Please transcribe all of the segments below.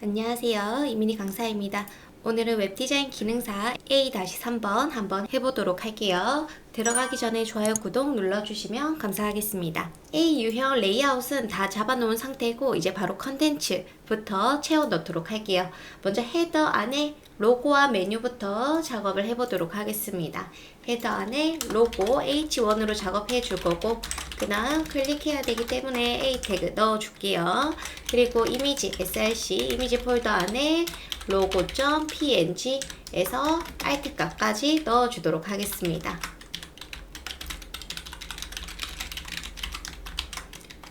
안녕하세요. 이민희 강사입니다. 오늘은 웹디자인 기능사 A-3번 한번 해보도록 할게요. 들어가기 전에 좋아요, 구독 눌러주시면 감사하겠습니다. A 유형 레이아웃은 다 잡아놓은 상태고 이제 바로 컨텐츠부터 채워 넣도록 할게요. 먼저 헤더 안에 로고와 메뉴부터 작업을 해보도록 하겠습니다. 헤더 안에 로고 H1으로 작업해 줄 거고 그 다음 클릭해야 되기 때문에 A 태그 넣어 줄게요. 그리고 이미지 src 이미지 폴더 안에 logo.png에서 alt 값까지 넣어 주도록 하겠습니다.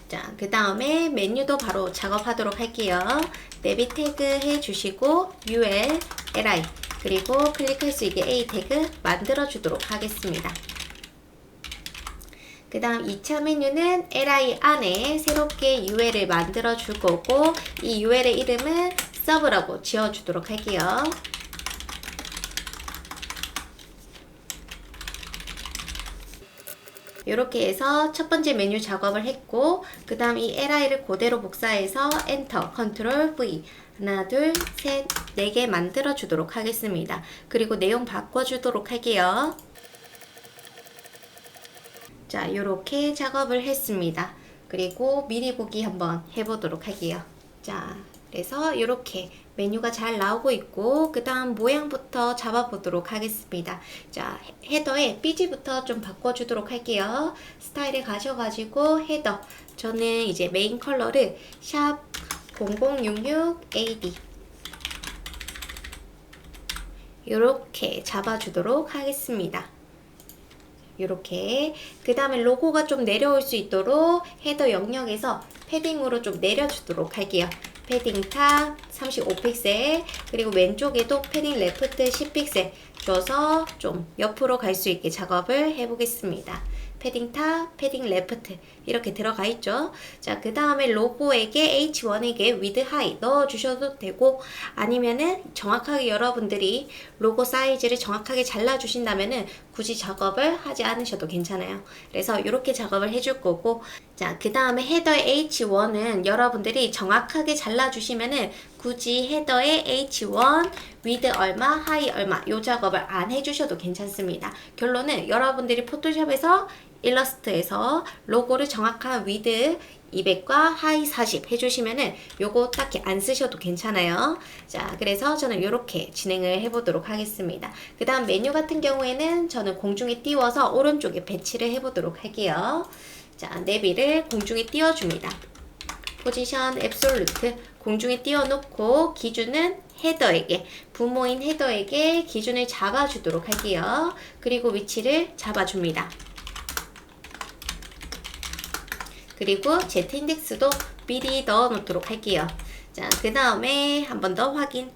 자, 그 다음에 메뉴도 바로 작업하도록 할게요. 내비 태그 해주시고 UL, LI 그리고 클릭할 수 있게 A 태그 만들어 주도록 하겠습니다. 그 다음 2차 메뉴는 LI 안에 새롭게 UL을 만들어 줄 거고 이 UL의 이름은 서브라고 지어 주도록 할게요. 이렇게 해서 첫 번째 메뉴 작업을 했고 그 다음 이 LI를 그대로 복사해서 엔터, 컨트롤 V 하나, 둘, 셋, 4개 만들어 주도록 하겠습니다. 그리고 내용 바꿔 주도록 할게요. 자, 이렇게 작업을 했습니다. 그리고 미리 보기 한번 해보도록 할게요. 자, 그래서 이렇게 메뉴가 잘 나오고 있고 그 다음 모양부터 잡아보도록 하겠습니다. 자, 헤더에 삐지부터 좀 바꿔주도록 할게요. 스타일에 가셔가지고 헤더 저는 이제 메인 컬러를 샵 0066AD 이렇게 잡아주도록 하겠습니다. 이렇게 그 다음에 로고가 좀 내려올 수 있도록 헤더 영역에서 패딩으로 좀 내려주도록 할게요. 패딩 탑 35픽셀 그리고 왼쪽에도 패딩 레프트 10픽셀 줘서 좀 옆으로 갈 수 있게 작업을 해보겠습니다. 패딩 탑, 패딩 레프트 이렇게 들어가 있죠. 자, 그 다음에 로고에게 H1에게 with high 넣어주셔도 되고 아니면은 정확하게 여러분들이 로고 사이즈를 정확하게 잘라주신다면은 굳이 작업을 하지 않으셔도 괜찮아요. 그래서 이렇게 작업을 해줄 거고 자, 그 다음에 헤더의 H1은 여러분들이 정확하게 잘라주시면은 굳이 헤더의 H1 with 얼마, high 얼마 요 작업을 안 해주셔도 괜찮습니다. 결론은 여러분들이 포토샵에서 일러스트에서 로고를 정확한 with 200과 high 40 해주시면은 요거 딱히 안 쓰셔도 괜찮아요. 자, 그래서 저는 이렇게 진행을 해보도록 하겠습니다. 그 다음 메뉴 같은 경우에는 저는 공중에 띄워서 오른쪽에 배치를 해보도록 할게요. 자, 내비를 공중에 띄워줍니다. 포지션 앱솔루트 공중에 띄워놓고 기준은 헤더에게 부모인 헤더에게 기준을 잡아주도록 할게요. 그리고 위치를 잡아줍니다. 그리고 Z인덱스도 미리 넣어 놓도록 할게요. 자, 그 다음에 한 번 더 확인.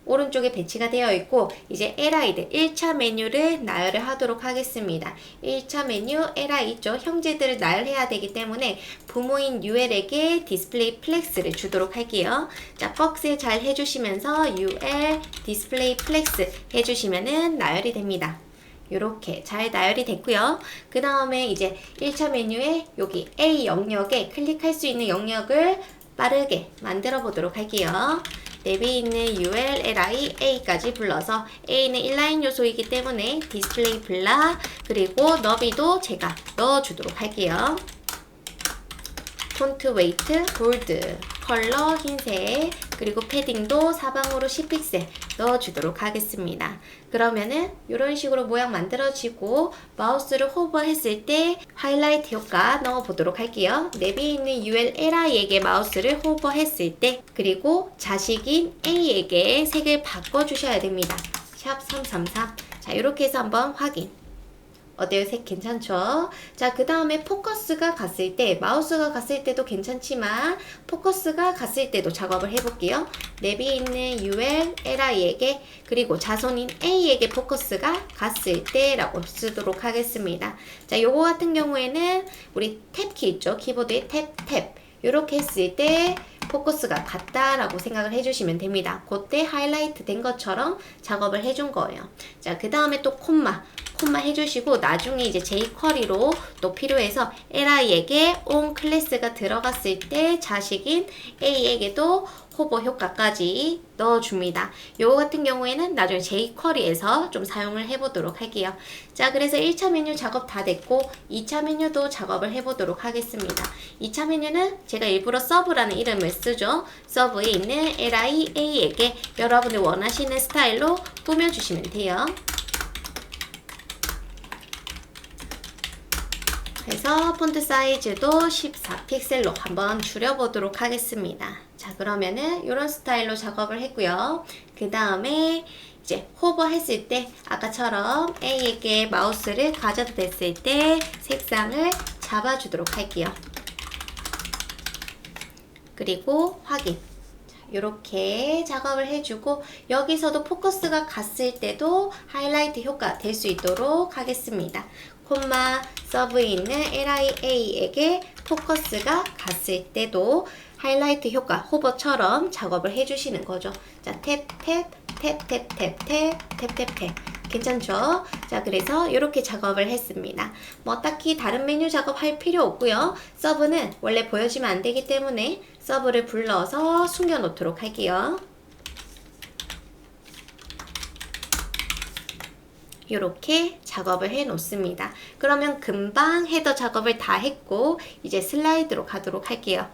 오른쪽에 배치가 되어 있고 이제 LI들 1차 메뉴를 나열을 하도록 하겠습니다. 1차 메뉴 LI 있죠. 형제들을 나열해야 되기 때문에 부모인 UL에게 디스플레이 플렉스를 주도록 할게요. 자, 박스 잘 해주시면서 UL 디스플레이 플렉스 해주시면은 나열이 됩니다. 이렇게 잘 나열이 됐고요. 그 다음에 이제 1차 메뉴에 여기 A 영역에 클릭할 수 있는 영역을 빠르게 만들어 보도록 할게요. 내비에 있는 UL, LI, A까지 불러서 A는 인라인 요소이기 때문에 디스플레이 블락 그리고 너비도 제가 넣어주도록 할게요. 폰트 웨이트, 볼드, 컬러 흰색 그리고 패딩도 사방으로 10픽셀 넣어주도록 하겠습니다. 그러면은 이런 식으로 모양 만들어지고 마우스를 호버했을 때 하이라이트 효과 넣어보도록 할게요. 내비에 있는 UL, LI에게 마우스를 호버했을 때 그리고 자식인 A에게 색을 바꿔주셔야 됩니다. 샵 333 자, 이렇게 해서 한번 확인. 어때요? 색 괜찮죠? 자, 그 다음에 포커스가 갔을 때 마우스가 갔을 때도 괜찮지만 포커스가 갔을 때도 작업을 해볼게요. 내비에 있는 UL, LI에게 그리고 자손인 A에게 포커스가 갔을 때 라고 쓰도록 하겠습니다. 자, 요거 같은 경우에는 우리 탭키 있죠? 키보드에 탭 이렇게 했을 때 포커스가 같다라고 생각을 해주시면 됩니다. 그때 하이라이트 된 것처럼 작업을 해준 거예요. 자, 그 다음에 또 콤마 해주시고 나중에 이제 jQuery로 또 필요해서 LI에게 on 클래스가 들어갔을 때 자식인 A에게도 호버 효과까지 넣어줍니다. 요거 같은 경우에는 나중에 jQuery에서 좀 사용을 해보도록 할게요. 자, 그래서 1차 메뉴 작업 다 됐고 2차 메뉴도 작업을 해보도록 하겠습니다. 2차 메뉴는 제가 일부러 서브라는 이름을 쓰죠. 서브에 있는 lia에게 여러분이 원하시는 스타일로 꾸며주시면 돼요. 그래서 폰트 사이즈도 14픽셀로 한번 줄여보도록 하겠습니다. 자, 그러면은 이런 스타일로 작업을 했고요. 그 다음에 이제 호버 했을 때 아까처럼 A에게 마우스를 가져다 댔을 때 색상을 잡아주도록 할게요. 그리고 확인. 이렇게 작업을 해주고 여기서도 포커스가 갔을 때도 하이라이트 효과 될 수 있도록 하겠습니다. 콤마 서브에 있는 lia에게 포커스가 갔을 때도 하이라이트 효과 호버처럼 작업을 해주시는 거죠. 자, 탭, 탭, 탭, 탭, 탭, 탭, 탭, 탭, 탭. 괜찮죠? 자, 그래서 이렇게 작업을 했습니다. 뭐 딱히 다른 메뉴 작업할 필요 없고요. 서브는 원래 보여지면 안 되기 때문에 서브를 불러서 숨겨 놓도록 할게요. 이렇게 작업을 해 놓습니다. 그러면 금방 헤더 작업을 다 했고 이제 슬라이드로 가도록 할게요.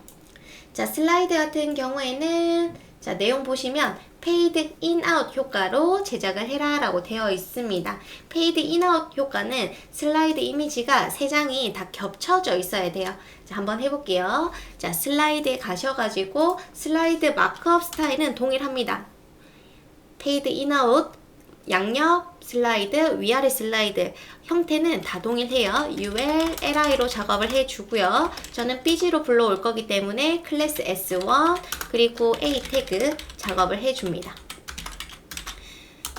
자, 슬라이드 같은 경우에는 자, 내용 보시면 페이드 인아웃 효과로 제작을 해라 라고 되어 있습니다. 페이드 인아웃 효과는 슬라이드 이미지가 3장이 다 겹쳐져 있어야 돼요. 자, 한번 해볼게요. 자, 슬라이드에 가셔가지고 슬라이드 마크업 스타일은 동일합니다. 페이드 인아웃 양옆 슬라이드, 위아래 슬라이드 형태는 다 동일해요. UL, LI로 작업을 해주고요. 저는 BG로 불러올 거기 때문에 클래스 S1 그리고 A 태그 작업을 해줍니다.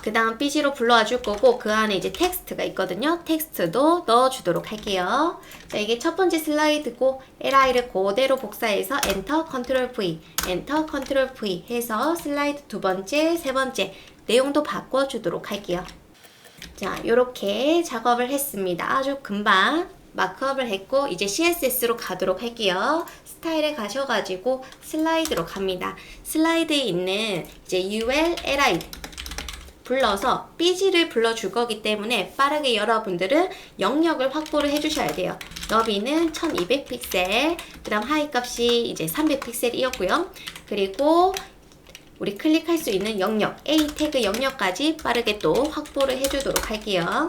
그 다음 BG로 불러와 줄 거고 그 안에 이제 텍스트가 있거든요. 텍스트도 넣어주도록 할게요. 자, 이게 첫 번째 슬라이드고 LI를 그대로 복사해서 엔터 컨트롤 V, 엔터 컨트롤 V 해서 슬라이드 두 번째, 세 번째 내용도 바꿔주도록 할게요. 자, 요렇게 작업을 했습니다. 아주 금방 마크업을 했고 이제 CSS로 가도록 할게요. 스타일에 가셔가지고 슬라이드로 갑니다. 슬라이드에 있는 이제 UL, LI 불러서 BG를 불러줄 거기 때문에 빠르게 여러분들은 영역을 확보를 해주셔야 돼요. 너비는 1200픽셀, 그 다음 하이 값이 이제 300픽셀이었고요. 그리고 우리 클릭할 수 있는 영역, A 태그 영역까지 빠르게 또 확보를 해주도록 할게요.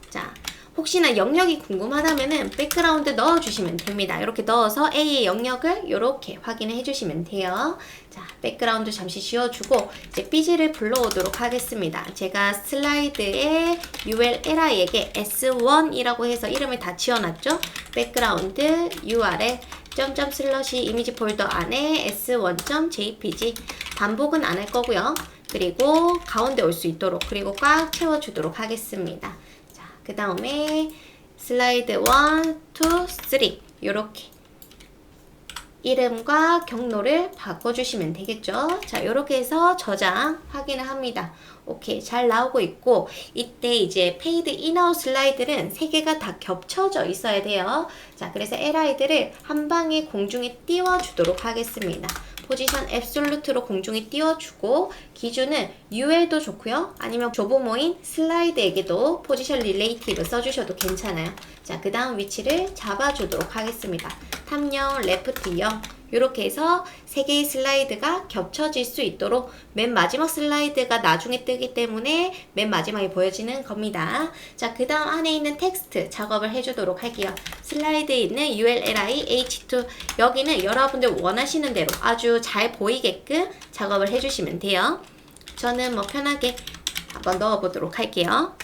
자, 혹시나 영역이 궁금하다면은 백그라운드 넣어주시면 됩니다. 이렇게 넣어서 A의 영역을 이렇게 확인해 주시면 돼요. 자, 백그라운드 잠시 씌워주고 이제 BG를 불러오도록 하겠습니다. 제가 슬라이드에 ULLI에게 S1이라고 해서 이름을 다 지어놨죠. 백그라운드 URL 점점 슬러시 이미지 폴더 안에 s1.jpg 반복은 안 할 거고요. 그리고 가운데 올 수 있도록 그리고 꽉 채워주도록 하겠습니다. 자, 그 다음에 슬라이드 1, 2, 3 이렇게 이름과 경로를 바꿔주시면 되겠죠. 자, 이렇게 해서 저장 확인을 합니다. 오케이, 잘 나오고 있고 이때 이제 페이드 인아웃 슬라이드는 3개가 다 겹쳐져 있어야 돼요. 자, 그래서 LI들을 한 방에 공중에 띄워주도록 하겠습니다. 포지션 앱솔루트로 공중에 띄워주고 기준은 UL도 좋고요. 아니면 조보모인 슬라이드에게도 포지션 릴레이티브 써주셔도 괜찮아요. 자, 그 다음 위치를 잡아주도록 하겠습니다. 탑0, 레프트 0 이렇게 해서 3개의 슬라이드가 겹쳐질 수 있도록 맨 마지막 슬라이드가 나중에 뜨기 때문에 맨 마지막에 보여지는 겁니다. 자, 그 다음 안에 있는 텍스트 작업을 해주도록 할게요. 슬라이드에 있는 ULLI H2 여기는 여러분들 원하시는 대로 아주 잘 보이게끔 작업을 해주시면 돼요. 저는 뭐 편하게 한번 넣어보도록 할게요.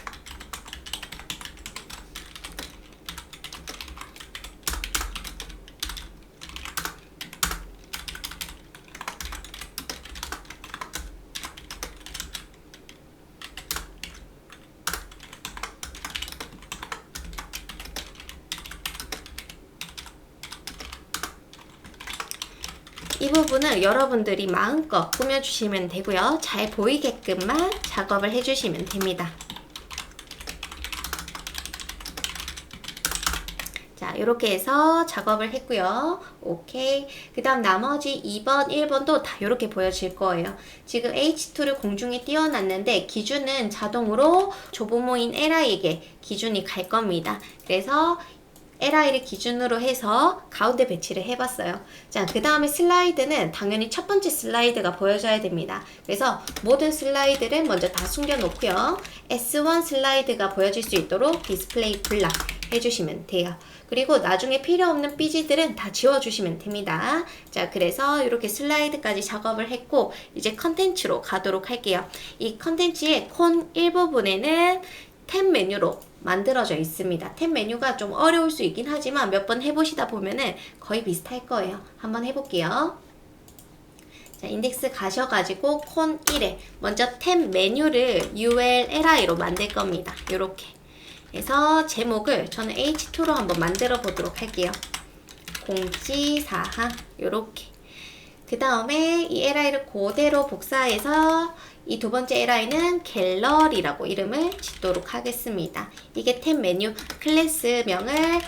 이 부분은 여러분들이 마음껏 꾸며주시면 되고요. 잘 보이게끔만 작업을 해주시면 됩니다. 자, 이렇게 해서 작업을 했고요. 오케이. 그 다음 나머지 2번, 1번도 다 이렇게 보여질 거예요. 지금 H2를 공중에 띄워놨는데 기준은 자동으로 조부모인 LI에게 기준이 갈 겁니다. 그래서 LI를 기준으로 해서 가운데 배치를 해봤어요. 자, 그 다음에 슬라이드는 당연히 첫 번째 슬라이드가 보여져야 됩니다. 그래서 모든 슬라이드를 먼저 다 숨겨놓고요. S1 슬라이드가 보여질 수 있도록 디스플레이 블락 해주시면 돼요. 그리고 나중에 필요 없는 삐지들은 다 지워주시면 됩니다. 자, 그래서 이렇게 슬라이드까지 작업을 했고 이제 컨텐츠로 가도록 할게요. 이 컨텐츠의 콘 일부분에는 탭 메뉴로 만들어져 있습니다. 탭 메뉴가 좀 어려울 수 있긴 하지만 몇 번 해보시다 보면은 거의 비슷할 거예요. 한번 해볼게요. 자, 인덱스 가셔가지고 콘 1에 먼저 탭 메뉴를 ULLI로 만들 겁니다. 요렇게. 그래서 제목을 저는 H2로 한번 만들어 보도록 할게요. 공지사항 요렇게. 그 다음에 이 LI를 그대로 복사해서 이 두 번째 LI는 갤러리라고 이름을 짓도록 하겠습니다. 이게 탭 메뉴 클래스명을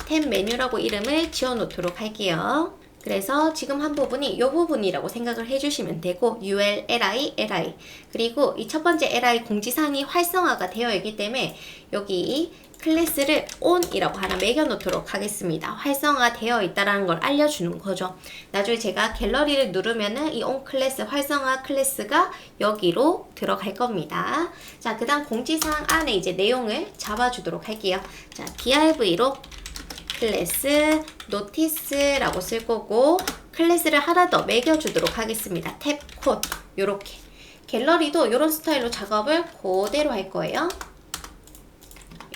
탭 메뉴라고 이름을 지어 놓도록 할게요. 그래서 지금 한 부분이 이 부분이라고 생각을 해주시면 되고 ULLI, LI 그리고 이 첫 번째 LI 공지사항이 활성화가 되어 있기 때문에 여기 클래스를 on이라고 하나 매겨 놓도록 하겠습니다. 활성화 되어 있다는 걸 알려주는 거죠. 나중에 제가 갤러리를 누르면은 이 on 클래스, 활성화 클래스가 여기로 들어갈 겁니다. 자, 그 다음 공지사항 안에 이제 내용을 잡아주도록 할게요. 자, DRV로 클래스 노티스라고 쓸 거고 클래스를 하나 더 매겨주도록 하겠습니다. 탭 콘 요렇게. 갤러리도 요런 스타일로 작업을 그대로 할 거예요.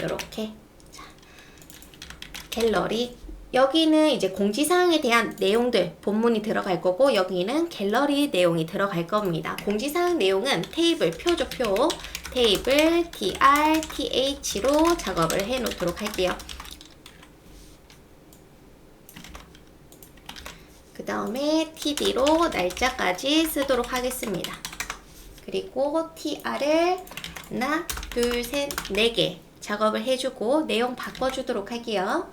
요렇게. 자, 갤러리 여기는 이제 공지사항에 대한 내용들 본문이 들어갈 거고 여기는 갤러리 내용이 들어갈 겁니다. 공지사항 내용은 테이블 표죠. 표 테이블 TRTH로 작업을 해 놓도록 할게요. 그 다음에 TD로 날짜까지 쓰도록 하겠습니다. 그리고 TR을 하나, 둘, 셋, 4개 작업을 해주고 내용 바꿔주도록 할게요.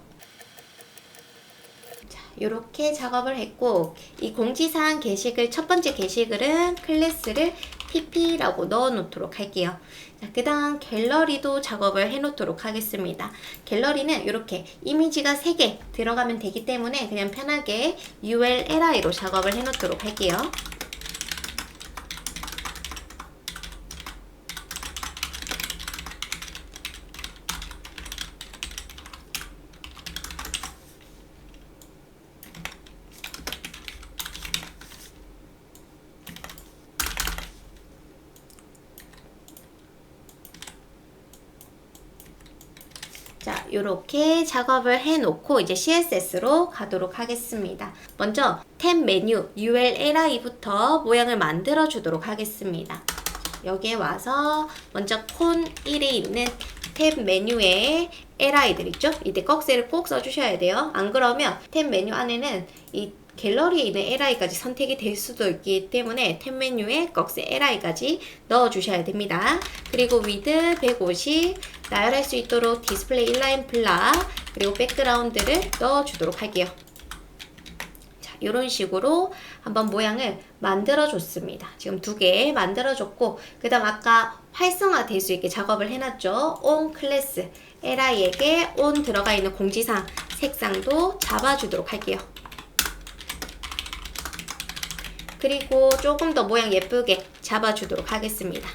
자, 이렇게 작업을 했고 이 공지사항 게시글 첫 번째 게시글은 클래스를 pp라고 넣어 놓도록 할게요. 자, 그 다음 갤러리도 작업을 해 놓도록 하겠습니다. 갤러리는 이렇게 이미지가 3개 들어가면 되기 때문에 그냥 편하게 ULLI로 작업을 해 놓도록 할게요. 자, 요렇게 작업을 해놓고 이제 CSS로 가도록 하겠습니다. 먼저 탭 메뉴 ULLI부터 모양을 만들어 주도록 하겠습니다. 여기에 와서 먼저 콘 1에 있는 탭 메뉴에 LI들 있죠? 이때 꺽쇠를 꼭 써주셔야 돼요. 안 그러면 탭 메뉴 안에는 이 갤러리에 있는 LI까지 선택이 될 수도 있기 때문에 탭 메뉴에 꺽쇠 LI까지 넣어주셔야 됩니다. 그리고 위드 150 나열할 수 있도록 디스플레이 인라인 블락 그리고 백그라운드를 넣어주도록 할게요. 자, 이런 식으로 한번 모양을 만들어 줬습니다. 지금 2개 만들어 줬고 그 다음 아까 활성화 될 수 있게 작업을 해놨죠. on 클래스 LI에게 on 들어가 있는 공지사항 색상도 잡아주도록 할게요. 그리고 조금 더 모양 예쁘게 잡아주도록 하겠습니다.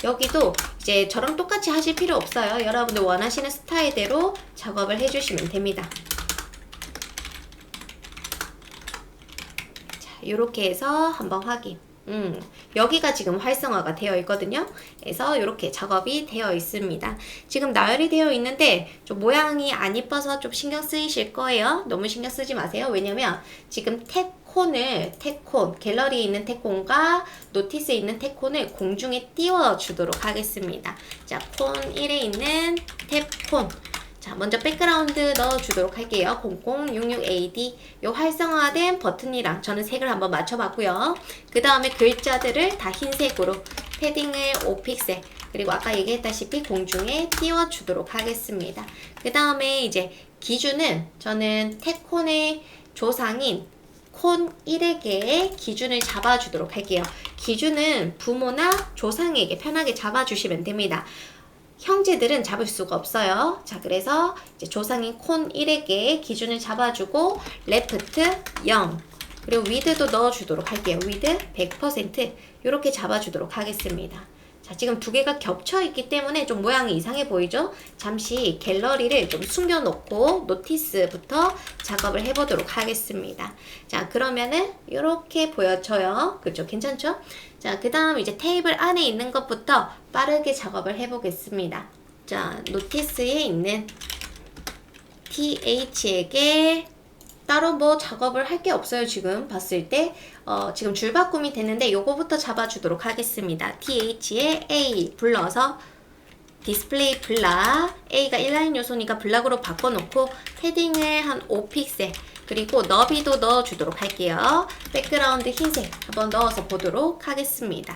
여기도 이제 저랑 똑같이 하실 필요 없어요. 여러분들 원하시는 스타일대로 작업을 해주시면 됩니다. 자, 이렇게 해서 한번 확인. 여기가 지금 활성화가 되어 있거든요. 그래서 이렇게 작업이 되어 있습니다. 지금 나열이 되어 있는데 좀 모양이 안 이뻐서 좀 신경 쓰이실 거예요. 너무 신경 쓰지 마세요. 왜냐면 지금 탭콘, 갤러리에 있는 탭콘과 노티스에 있는 탭콘을 공중에 띄워 주도록 하겠습니다. 자, 콘 1에 있는 탭콘. 자, 먼저 백그라운드 넣어주도록 할게요. 0066AD 요 활성화된 버튼이랑 저는 색을 한번 맞춰봤고요. 그 다음에 글자들을 다 흰색으로 패딩을 5픽셀 그리고 아까 얘기했다시피 공중에 띄워주도록 하겠습니다. 그 다음에 이제 기준은 저는 탭콘의 조상인 콘 1에게 기준을 잡아주도록 할게요. 기준은 부모나 조상에게 편하게 잡아주시면 됩니다. 형제들은 잡을 수가 없어요. 자, 그래서 이제 조상인 콘 1에게 기준을 잡아주고 레프트 0 그리고 위드도 넣어주도록 할게요. 위드 100% 이렇게 잡아주도록 하겠습니다. 자, 지금 두 개가 겹쳐 있기 때문에 좀 모양이 이상해 보이죠? 잠시 갤러리를 좀 숨겨놓고 노티스부터 작업을 해보도록 하겠습니다. 자, 그러면은 이렇게 보여져요. 그렇죠? 괜찮죠? 자, 그 다음 이제 테이블 안에 있는 것부터 빠르게 작업을 해보겠습니다. 자, 노티스에 있는 TH에게 따로 뭐 작업을 할 게 없어요. 지금 봤을 때 지금 줄바꿈이 됐는데 요거부터 잡아주도록 하겠습니다. TH에 A 불러서 디스플레이 블락 A가 인라인 요소니까 블락으로 바꿔놓고 패딩을 한 5픽셀 그리고 너비도 넣어주도록 할게요. 백그라운드 흰색 한번 넣어서 보도록 하겠습니다.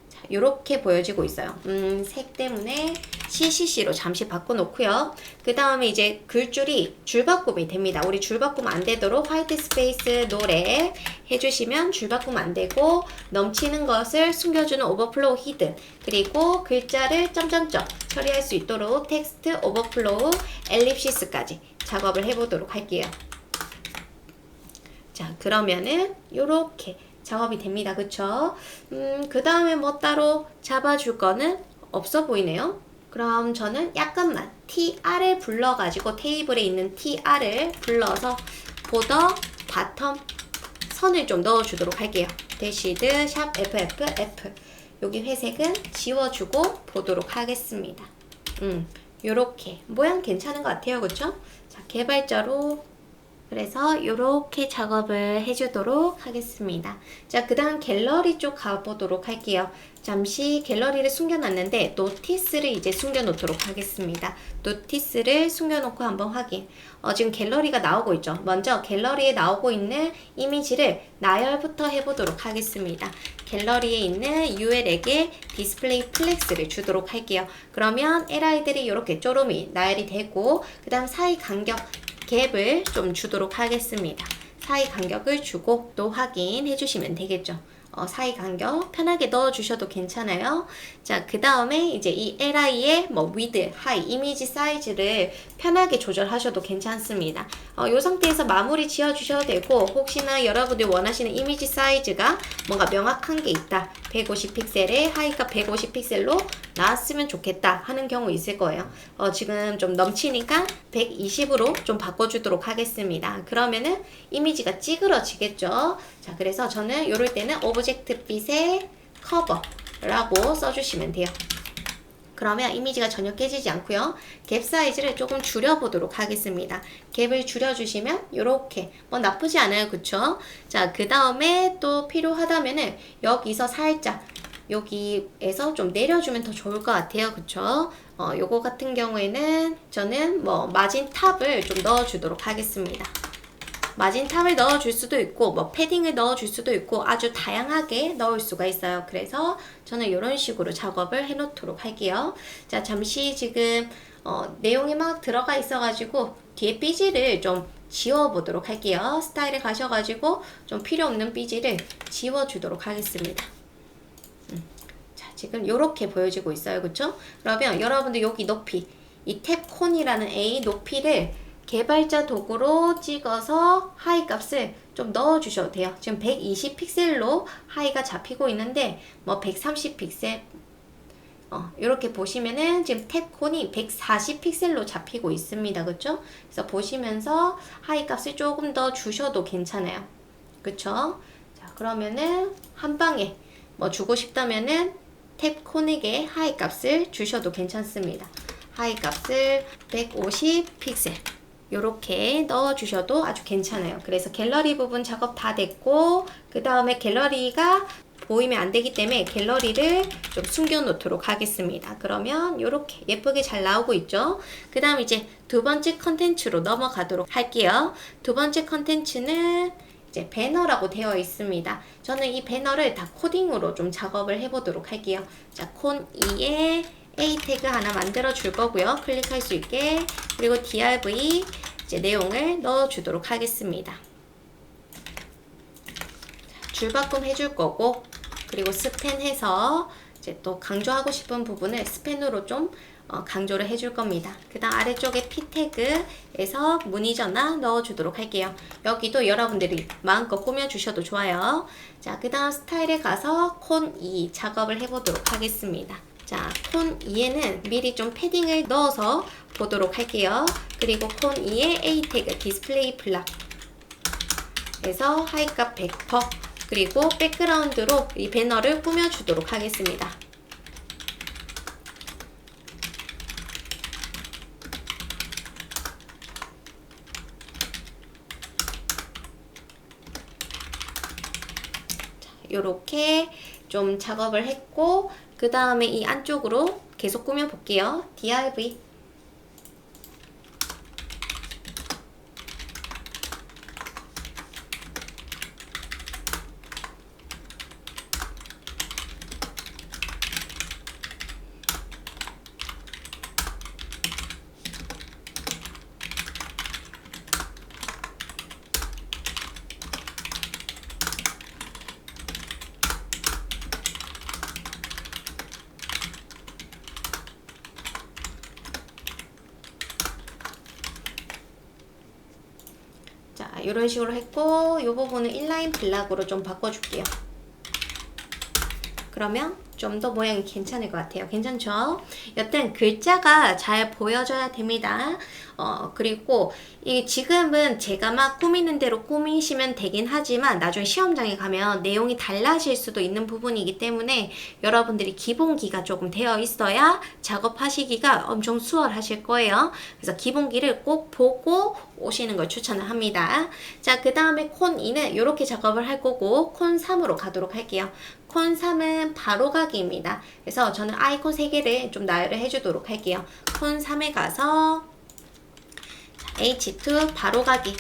자, 요렇게 보여지고 있어요. 색 때문에 CCC로 잠시 바꿔놓고요. 그 다음에 이제 글줄이 줄바꿈이 됩니다. 우리 줄바꿈 안 되도록 화이트 스페이스 노래 해주시면 줄바꿈 안 되고 넘치는 것을 숨겨주는 오버플로우 히든 그리고 글자를 점점점 처리할 수 있도록 텍스트 오버플로우 엘립시스까지 작업을 해보도록 할게요. 자, 그러면은 요렇게 작업이 됩니다. 그쵸? 그 다음에 뭐 따로 잡아줄 거는 없어 보이네요. 그럼 저는 약간만 TR을 불러가지고 테이블에 있는 TR을 불러서 보더 바텀 선을 좀 넣어주도록 할게요. 대시드 샵 FFF 여기 회색은 지워주고 보도록 하겠습니다. 요렇게 모양 괜찮은 것 같아요. 그쵸? 자, 개발자로 그래서 요렇게 작업을 해주도록 하겠습니다. 자, 그 다음 갤러리 쪽 가보도록 할게요. 잠시 갤러리를 숨겨놨는데 노티스를 이제 숨겨놓도록 하겠습니다. 노티스를 숨겨놓고 한번 확인. 지금 갤러리가 나오고 있죠. 먼저 갤러리에 나오고 있는 이미지를 나열부터 해보도록 하겠습니다. 갤러리에 있는 UL에게 디스플레이 플렉스를 주도록 할게요. 그러면 LI들이 이렇게 쪼름이 나열이 되고 그 다음 사이 간격 갭을 좀 주도록 하겠습니다. 사이 간격을 주고 또 확인해 주시면 되겠죠. 사이 간격 편하게 넣어 주셔도 괜찮아요. 자, 그 다음에 이제 이 LI의 뭐 위드, 하이, 이미지 사이즈를 편하게 조절하셔도 괜찮습니다. 이 상태에서 마무리 지어 주셔도 되고 혹시나 여러분들이 원하시는 이미지 사이즈가 뭔가 명확한 게 있다. 150픽셀에 하이가 150픽셀로 나왔으면 좋겠다 하는 경우 있을 거예요. 지금 좀 넘치니까 120으로 좀 바꿔주도록 하겠습니다. 그러면은 이미지가 찌그러지겠죠. 자, 그래서 저는 이럴 때는 오브젝트 빛의 커버라고 써주시면 돼요. 그러면 이미지가 전혀 깨지지 않고요. 갭 사이즈를 조금 줄여보도록 하겠습니다. 갭을 줄여주시면 이렇게 뭐 나쁘지 않아요. 그쵸? 자, 그 다음에 또 필요하다면은 여기서 살짝 여기에서 좀 내려주면 더 좋을 것 같아요. 그쵸? 요거 같은 경우에는 저는 뭐 마진 탑을 좀 넣어주도록 하겠습니다. 마진 탑을 넣어줄 수도 있고 뭐 패딩을 넣어줄 수도 있고 아주 다양하게 넣을 수가 있어요. 그래서 저는 이런 식으로 작업을 해놓도록 할게요. 자, 잠시 지금 내용이 막 들어가 있어가지고 뒤에 삐지를 좀 지워보도록 할게요. 스타일에 가셔가지고 좀 필요 없는 삐지를 지워주도록 하겠습니다. 자, 지금 이렇게 보여지고 있어요. 그쵸? 그러면 여러분들 여기 높이 이 탭콘이라는 A 높이를 개발자 도구로 찍어서 하이 값을 좀 넣어 주셔도 돼요. 지금 120 픽셀로 하이가 잡히고 있는데 뭐 130 픽셀 이렇게 보시면은 지금 탭콘이 140 픽셀로 잡히고 있습니다. 그쵸? 그래서 보시면서 하이 값을 조금 더 주셔도 괜찮아요. 그쵸? 자, 그러면은 한 방에 뭐 주고 싶다면은 탭콘에게 하이 값을 주셔도 괜찮습니다. 하이 값을 150 픽셀 요렇게 넣어주셔도 아주 괜찮아요. 그래서 갤러리 부분 작업 다 됐고 그 다음에 갤러리가 보이면 안 되기 때문에 갤러리를 좀 숨겨 놓도록 하겠습니다. 그러면 요렇게 예쁘게 잘 나오고 있죠. 그 다음 이제 두 번째 컨텐츠로 넘어가도록 할게요. 두 번째 컨텐츠는 이제 배너라고 되어 있습니다. 저는 이 배너를 다 코딩으로 좀 작업을 해보도록 할게요. 자, 콘 2에 A 태그 하나 만들어 줄 거고요. 클릭할 수 있게. 그리고 div 이제 내용을 넣어 주도록 하겠습니다. 줄바꿈 해줄 거고, 그리고 스팬 해서 이제 또 강조하고 싶은 부분을 스팬으로 좀 강조를 해줄 겁니다. 그 다음 아래쪽에 p 태그에서 문의 전화 넣어주도록 할게요. 여기도 여러분들이 마음껏 꾸며주셔도 좋아요. 자, 그 다음 스타일에 가서 콘 2 작업을 해보도록 하겠습니다. 자, 콘 2에는 미리 좀 패딩을 넣어서 보도록 할게요. 그리고 콘 2에 A 태그 디스플레이 블락 에서 하이값 100%, 그리고 백그라운드로 이 배너를 꾸며주도록 하겠습니다. 요렇게 좀 작업을 했고, 그 다음에 이 안쪽으로 계속 꾸며 볼게요. div 자, 이런 식으로 했고, 이 부분은 인라인 블락으로 좀 바꿔줄게요. 그러면 좀 더 모양이 괜찮을 것 같아요. 괜찮죠? 여튼 글자가 잘 보여져야 됩니다. 그리고 이 지금은 제가 막 꾸미는 대로 꾸미시면 되긴 하지만 나중에 시험장에 가면 내용이 달라질 수도 있는 부분이기 때문에 여러분들이 기본기가 조금 되어 있어야 작업하시기가 엄청 수월하실 거예요. 그래서 기본기를 꼭 보고 오시는 걸 추천을 합니다. 자, 그 다음에 콘 2는 이렇게 작업을 할 거고, 콘 3으로 가도록 할게요. 콘 3은 바로가기입니다. 그래서 저는 아이콘 3개를 좀 나열을 해주도록 할게요. 콘 3에 가서 H2 바로가기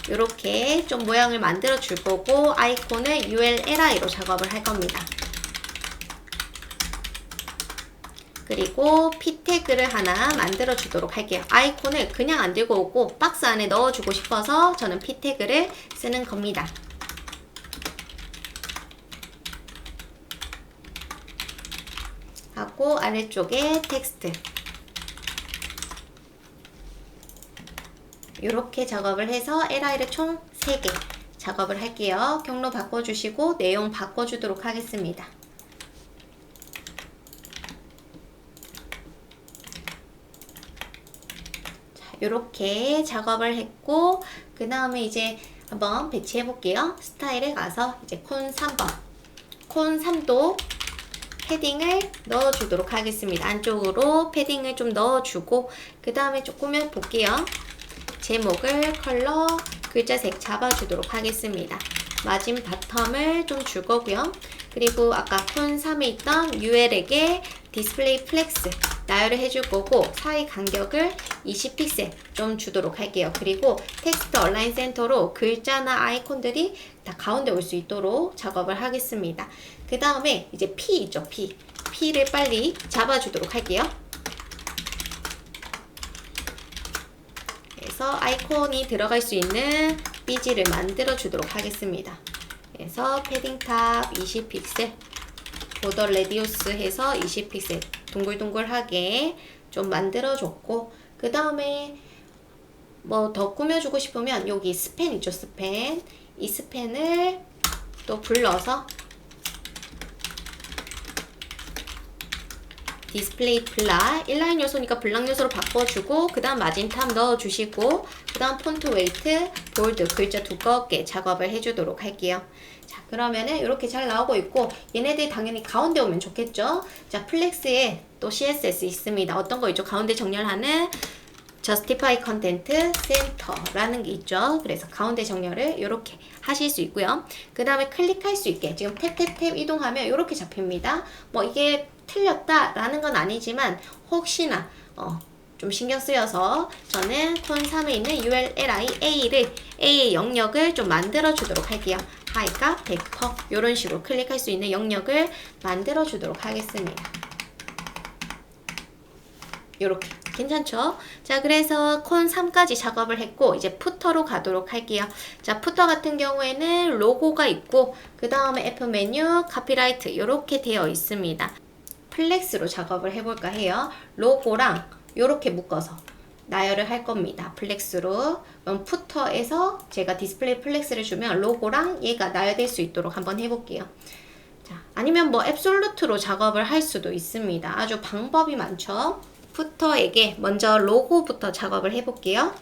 이렇게 좀 모양을 만들어 줄 거고, 아이콘을 ULLI로 작업을 할 겁니다. 그리고 p 태그를 하나 만들어 주도록 할게요. 아이콘을 그냥 안 들고 오고 박스 안에 넣어 주고 싶어서 저는 p 태그를 쓰는 겁니다. 하고 아래쪽에 텍스트 이렇게 작업을 해서 LI를 총 3개 작업을 할게요. 경로 바꿔주시고 내용 바꿔주도록 하겠습니다. 자, 이렇게 작업을 했고, 그 다음에 이제 한번 배치해 볼게요. 스타일에 가서 이제 콘 3번, 콘 3도 패딩을 넣어주도록 하겠습니다. 안쪽으로 패딩을 좀 넣어주고, 그 다음에 좀 꾸며볼게요. 제목을 컬러, 글자색 잡아주도록 하겠습니다. 마진 바텀을 좀 줄 거고요. 그리고 아까 콘 3에 있던 UL에게 디스플레이 플렉스 나열을 해줄 거고, 사이 간격을 20픽셀 좀 주도록 할게요. 그리고 텍스트 얼라인 센터로 글자나 아이콘들이 다 가운데 올 수 있도록 작업을 하겠습니다. 그 다음에 이제 P 있죠, P를 빨리 잡아주도록 할게요. 그래서 아이콘이 들어갈 수 있는 삐지를 만들어 주도록 하겠습니다. 그래서 패딩 탑 20픽셀, 보더 레디우스 해서 20픽셀 둥글둥글하게 좀 만들어 줬고, 그 다음에 뭐 더 꾸며주고 싶으면 여기 스팬 있죠, 스팬. 이 스팬을 또 불러서 디스플레이 블락, 인라인 요소니까 블락 요소로 바꿔주고, 그 다음 마진 탑 넣어주시고, 그 다음 폰트 웨이트, 볼드, 글자 두껍게 작업을 해주도록 할게요. 자, 그러면은 이렇게 잘 나오고 있고, 얘네들이 당연히 가운데 오면 좋겠죠? 자, 플렉스에 또 CSS 있습니다. 어떤 거 있죠? 가운데 정렬하는 Justify Content Center라는 게 있죠. 그래서 가운데 정렬을 이렇게 하실 수 있고요. 그 다음에 클릭할 수 있게 지금 탭탭탭 이동하면 이렇게 잡힙니다. 뭐 이게 틀렸다라는 건 아니지만 혹시나 좀 신경 쓰여서 저는 콘 3에 있는 ULLI A를 A의 영역을 좀 만들어 주도록 할게요. 하이가 100% 이런 식으로 클릭할 수 있는 영역을 만들어 주도록 하겠습니다. 요렇게 괜찮죠? 자, 그래서 콘 3까지 작업을 했고 이제 푸터로 가도록 할게요. 자, 푸터 같은 경우에는 로고가 있고 그 다음에 F 메뉴, 카피라이트 이렇게 되어 있습니다. 플렉스로 작업을 해볼까 해요. 로고랑 요렇게 묶어서 나열을 할 겁니다. 플렉스로. 그럼 푸터에서 제가 디스플레이 플렉스를 주면 로고랑 얘가 나열될 수 있도록 한번 해볼게요. 자, 아니면 뭐 앱솔루트로 작업을 할 수도 있습니다. 아주 방법이 많죠. 푸터에게 먼저 로고부터 작업을 해볼게요.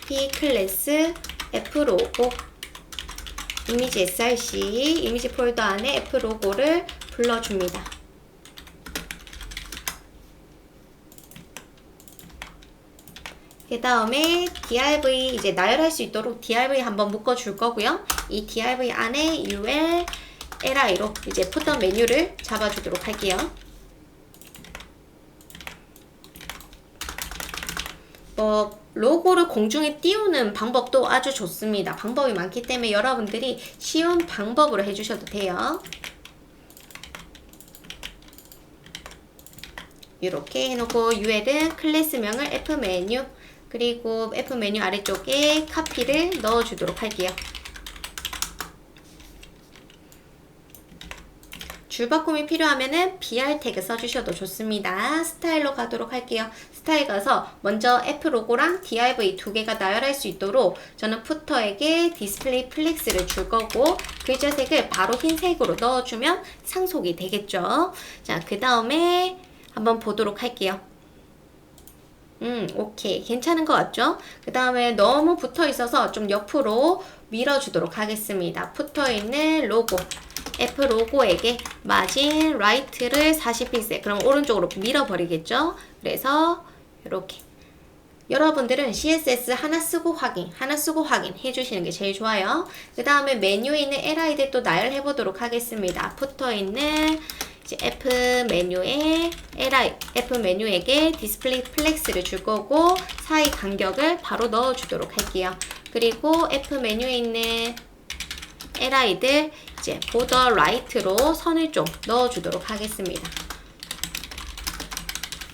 P 클래스 F 로고 이미지 src 이미지 폴더 안에 F 로고를 불러줍니다. 그 다음에 div 이제 나열할 수 있도록 div 한번 묶어줄 거고요. 이 div 안에 ul li로 이제 푸터 메뉴를 잡아주도록 할게요. 로고를 공중에 띄우는 방법도 아주 좋습니다. 방법이 많기 때문에 여러분들이 쉬운 방법으로 해주셔도 돼요. 이렇게 해놓고 UL은 클래스명을 F메뉴 그리고 F메뉴 아래쪽에 카피를 넣어주도록 할게요. 줄바꿈이 필요하면은 BR 태그 써주셔도 좋습니다. 스타일로 가도록 할게요. 스타일 가서 먼저 F 로고랑 div 두 개가 나열할 수 있도록 저는 푸터에게 디스플레이 플렉스를 줄 거고 글자색을 바로 흰색으로 넣어주면 상속이 되겠죠. 자, 그 다음에 한번 보도록 할게요. 오케이. 괜찮은 것 같죠? 그 다음에 너무 붙어 있어서 좀 옆으로 밀어주도록 하겠습니다. 붙어 있는 로고. F 로고에게 마진 라이트를 40픽셀. 그럼 오른쪽으로 밀어버리겠죠? 그래서 이렇게. 여러분들은 CSS 하나 쓰고 확인 해주시는 게 제일 좋아요. 그 다음에 메뉴에 있는 LI들 또 나열해 보도록 하겠습니다. 붙어 있는 이제 F 메뉴에 F 메뉴에게 디스플레이 플렉스를 줄 거고 사이 간격을 바로 넣어 주도록 할게요. 그리고 F 메뉴에 있는 LI들 이제 보더 라이트로 선을 좀 넣어 주도록 하겠습니다.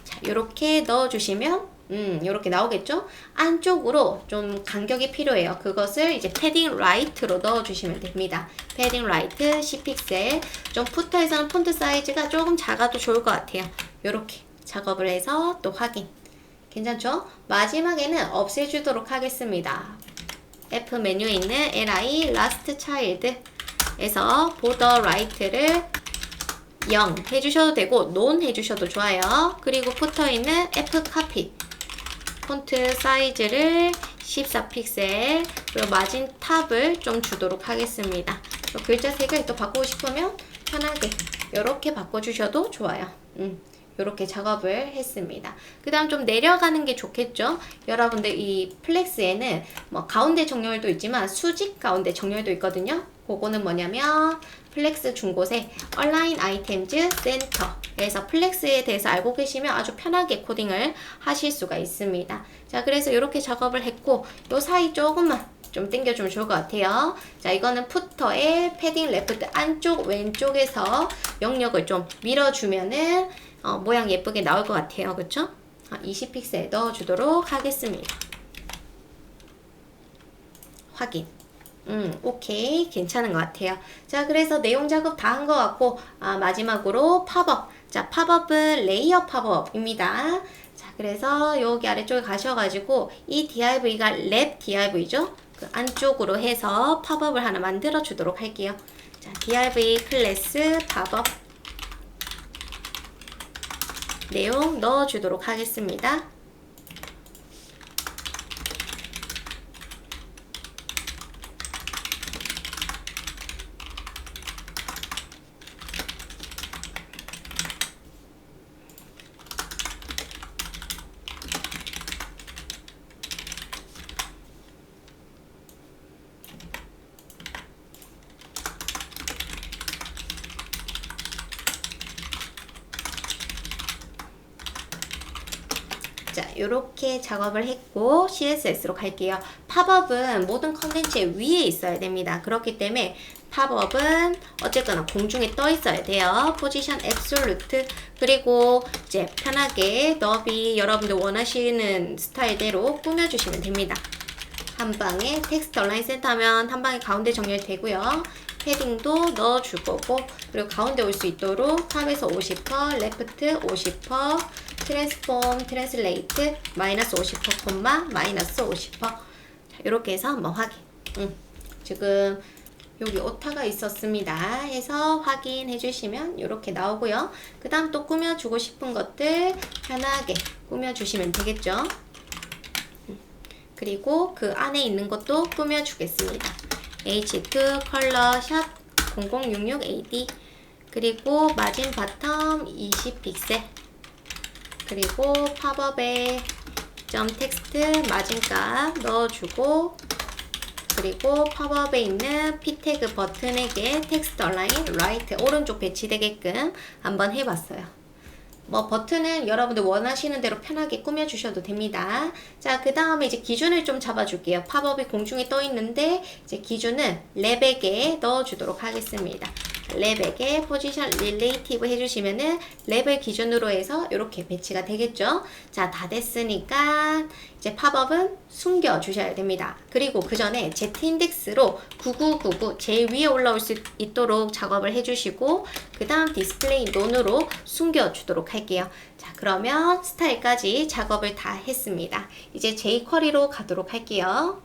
자, 요렇게 넣어 주시면 요렇게 나오겠죠? 안쪽으로 좀 간격이 필요해요. 그것을 이제 패딩 라이트로 넣어주시면 됩니다. 패딩 라이트 10픽셀. 좀 푸터에서는 폰트 사이즈가 조금 작아도 좋을 것 같아요. 요렇게 작업을 해서 또 확인. 괜찮죠? 마지막에는 없애주도록 하겠습니다. F 메뉴에 있는 li last child에서 border right를 0 해주셔도 되고 non 해주셔도 좋아요. 그리고 푸터에 있는 F copy 폰트 사이즈를 14픽셀 그리고 마진 탑을 좀 주도록 하겠습니다. 글자 색을 또 바꾸고 싶으면 편하게 이렇게 바꿔주셔도 좋아요. 이렇게 작업을 했습니다. 그 다음 좀 내려가는 게 좋겠죠? 여러분들 이 플렉스에는 뭐 가운데 정렬도 있지만 수직 가운데 정렬도 있거든요. 그거는 뭐냐면 플렉스 중곳에 Align Items Center 에서 플렉스에 대해서 알고 계시면 아주 편하게 코딩을 하실 수가 있습니다. 자, 그래서 이렇게 작업을 했고 요 사이 조금만 좀 당겨주면 좋을 것 같아요. 자, 이거는 푸터의 패딩 레프트 안쪽 왼쪽에서 영역을 좀 밀어주면은 모양 예쁘게 나올 것 같아요. 그쵸? 20픽셀 넣어주도록 하겠습니다. 확인. 오케이. 괜찮은 것 같아요. 자, 그래서 내용 작업 다 한 것 같고, 마지막으로 팝업. 자, 팝업은 레이어 팝업입니다. 자, 그래서 여기 아래쪽에 가셔가지고, 이 div가 랩 div죠? 그 안쪽으로 해서 팝업을 하나 만들어 주도록 할게요. 자, div 클래스 팝업. 내용 넣어 주도록 하겠습니다. 자, 요렇게 작업을 했고 CSS로 갈게요. 팝업은 모든 컨텐츠의 위에 있어야 됩니다. 그렇기 때문에 팝업은 어쨌거나 공중에 떠 있어야 돼요. 포지션 앱솔루트. 그리고 이제 편하게 너비 여러분들 원하시는 스타일대로 꾸며주시면 됩니다. 한 방에 텍스트 얼라인 센터면 한 방에 가운데 정렬되고요. 패딩도 넣어줄 거고, 그리고 가운데 올 수 있도록 탑에서 50%, 레프트 50%, 트랜스폼, 트랜슬레이트 마이너스 50%, 콤마 마이너스 50%. 자, 이렇게 해서 한번 확인. 지금 여기 오타가 있었습니다 해서 확인해 주시면 이렇게 나오고요. 그 다음 또 꾸며주고 싶은 것들 편하게 꾸며주시면 되겠죠. 그리고 그 안에 있는 것도 꾸며주겠습니다. H2 컬러 샵 0066AD, 그리고 마진 바텀 20픽셀, 그리고 팝업에 점 텍스트 마진값 넣어주고, 그리고 팝업에 있는 P태그 버튼에게 텍스트 얼라인 라이트 오른쪽 배치되게끔 한번 해봤어요. 뭐 버튼은 여러분들 원하시는 대로 편하게 꾸며주셔도 됩니다. 자, 그 다음에 이제 기준을 좀 잡아줄게요. 팝업이 공중에 떠 있는데 이제 기준은 레벨에 넣어주도록 하겠습니다. 레벨에 포지션 릴레이티브 해주시면은 레벨 기준으로 해서 이렇게 배치가 되겠죠. 자, 다 됐으니까 이제 팝업은 숨겨 주셔야 됩니다. 그리고 그 전에 Z인덱스로 9999 제일 위에 올라올 수 있도록 작업을 해주시고, 그 다음 디스플레이 논으로 숨겨 주도록 할게요. 자, 그러면 스타일까지 작업을 다 했습니다. 이제 jQuery로 가도록 할게요.